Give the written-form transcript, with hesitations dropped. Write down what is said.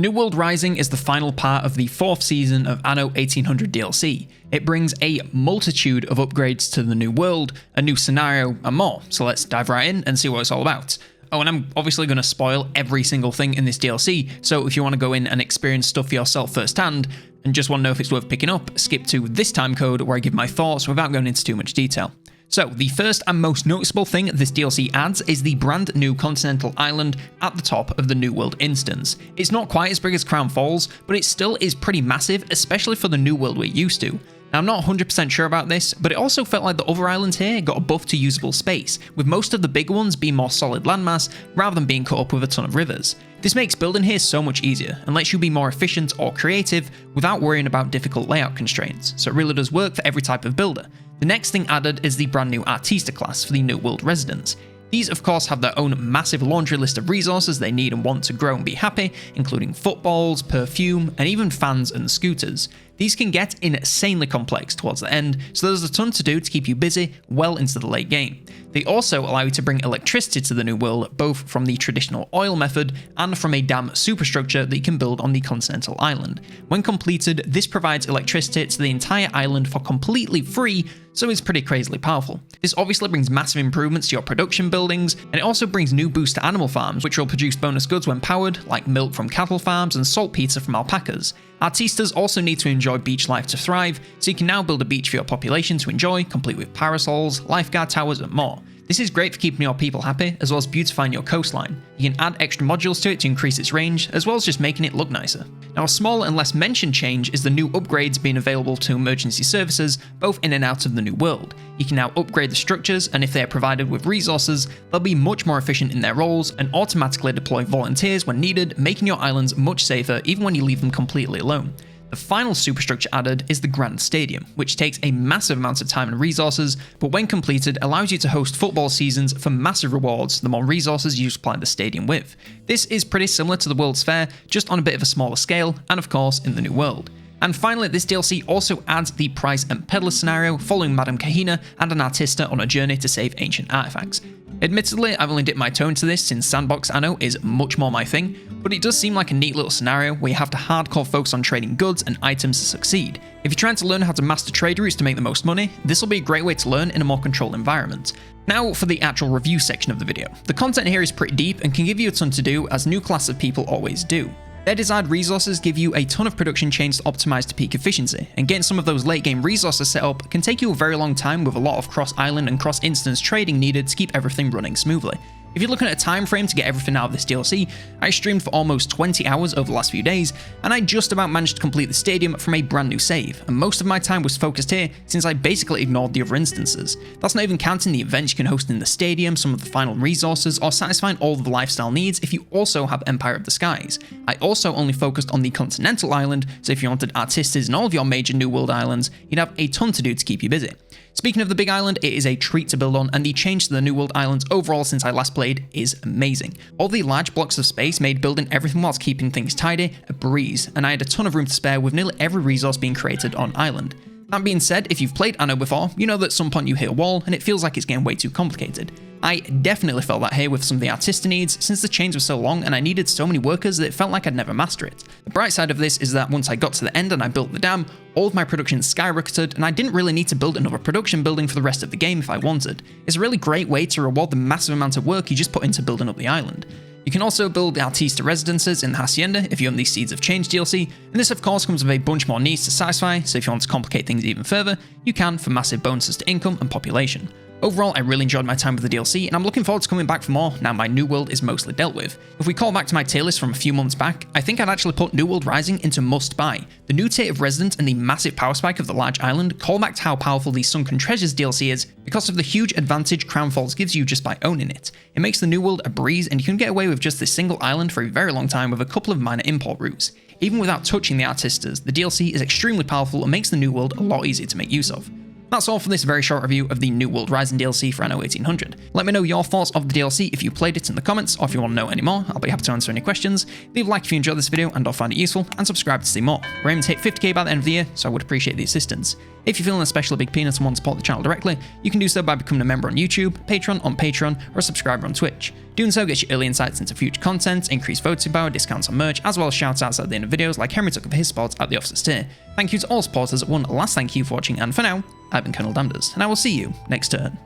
New World Rising is the final part of the 4th season of Anno 1800 DLC. It brings a multitude of upgrades to the new world, a new scenario, and more, so let's dive right in and see what it's all about. Oh, and I'm obviously going to spoil every single thing in this DLC, so if you want to go in and experience stuff for yourself firsthand, and just want to know if it's worth picking up, skip to this timecode where I give my thoughts without going into too much detail. So, the first and most noticeable thing this DLC adds is the brand new Continental island at the top of the New World instance. It's not quite as big as Crown Falls, but it still is pretty massive, especially for the New World we're used to. Now, I'm not 100% sure about this, but it also felt like the other islands here got a buff to usable space, with most of the big ones being more solid landmass rather than being cut up with a ton of rivers. This makes building here so much easier, and lets you be more efficient or creative without worrying about difficult layout constraints, so it really does work for every type of builder. The next thing added is the brand new Artista class for the New World residents. These of course have their own massive laundry list of resources they need and want to grow and be happy, including footballs, perfume, and even fans and scooters. These can get insanely complex towards the end, so there's a ton to do to keep you busy well into the late game. They also allow you to bring electricity to the new world, both from the traditional oil method and from a dam superstructure that you can build on the Continental island. When completed, this provides electricity to the entire island for completely free, so it's pretty crazily powerful. This obviously brings massive improvements to your production buildings, and it also brings new boosts to animal farms, which will produce bonus goods when powered, like milk from cattle farms and saltpeter from alpacas. Artistas also need to enjoy beach life to thrive, so you can now build a beach for your population to enjoy, complete with parasols, lifeguard towers, and more. This is great for keeping your people happy, as well as beautifying your coastline. You can add extra modules to it to increase its range, as well as just making it look nicer. Now, a small and less mentioned change is the new upgrades being available to emergency services, both in and out of the new world. You can now upgrade the structures, and if they are provided with resources, they'll be much more efficient in their roles, and automatically deploy volunteers when needed, making your islands much safer even when you leave them completely alone. The final superstructure added is the Grand Stadium, which takes a massive amount of time and resources, but when completed allows you to host football seasons for massive rewards the more resources you supply the stadium with. This is pretty similar to the World's Fair, just on a bit of a smaller scale, and of course in the new world. And finally, this DLC also adds the Price and Peddler scenario, following Madame Kahina and an Artista on a journey to save ancient artifacts. Admittedly, I've only dipped my toe into this since Sandbox Anno is much more my thing, but it does seem like a neat little scenario where you have to hardcore focus on trading goods and items to succeed. If you're trying to learn how to master trade routes to make the most money, this will be a great way to learn in a more controlled environment. Now for the actual review section of the video. The content here is pretty deep and can give you a ton to do, as new class of people always do. Their desired resources give you a ton of production chains to optimize to peak efficiency, and getting some of those late game resources set up can take you a very long time with a lot of cross-island and cross-instance trading needed to keep everything running smoothly. If you're looking at a time frame to get everything out of this DLC, I streamed for almost 20 hours over the last few days, and I just about managed to complete the stadium from a brand new save, and most of my time was focused here since I basically ignored the other instances. That's not even counting the events you can host in the stadium, some of the final resources, or satisfying all of the lifestyle needs if you also have Empire of the Skies. I also only focused on the Continental island, so if you wanted Artistas in all of your major New World islands, you'd have a ton to do to keep you busy. Speaking of the big island, it is a treat to build on, and the change to the New World islands overall since I last played is amazing. All the large blocks of space made building everything whilst keeping things tidy a breeze, and I had a ton of room to spare with nearly every resource being created on island. That being said, if you've played Anno before, you know that at some point you hit a wall and it feels like it's getting way too complicated. I definitely felt that here with some of the Artista needs, since the chains were so long and I needed so many workers that it felt like I'd never master it. The bright side of this is that once I got to the end and I built the dam, all of my production skyrocketed, and I didn't really need to build another production building for the rest of the game if I wanted. It's a really great way to reward the massive amount of work you just put into building up the island. You can also build the Artista residences in the Hacienda if you own the Seeds of Change DLC, and this of course comes with a bunch more needs to satisfy, so if you want to complicate things even further, you can for massive bonuses to income and population. Overall, I really enjoyed my time with the DLC, and I'm looking forward to coming back for more now my New World is mostly dealt with. If we call back to my tier list from a few months back, I think I'd actually put New World Rising into must buy. The new tier of Resident and the massive power spike of the large island call back to how powerful the Sunken Treasures DLC is because of the huge advantage Crown Falls gives you just by owning it. It makes the New World a breeze, and you can get away with just this single island for a very long time with a couple of minor import routes. Even without touching the Artistas, the DLC is extremely powerful and makes the New World a lot easier to make use of. That's all for this very short review of the New World Rising DLC for Anno 1800. Let me know your thoughts of the DLC if you played it in the comments, or if you want to know any more, I'll be happy to answer any questions. Leave a like if you enjoyed this video and or find it useful, and subscribe to see more. We're aiming to hit 50k by the end of the year, so I would appreciate the assistance. If you're feeling especially big penis and want to support the channel directly, you can do so by becoming a member on YouTube, Patreon on Patreon, or a subscriber on Twitch. Doing so gets you early insights into future content, increased voting power, discounts on merch, as well as shoutouts at the end of videos like Henry took for his support at the Officers tier. Thank you to all supporters. One last thank you for watching, and for now, I've been Colonel Damneders, and I will see you next turn.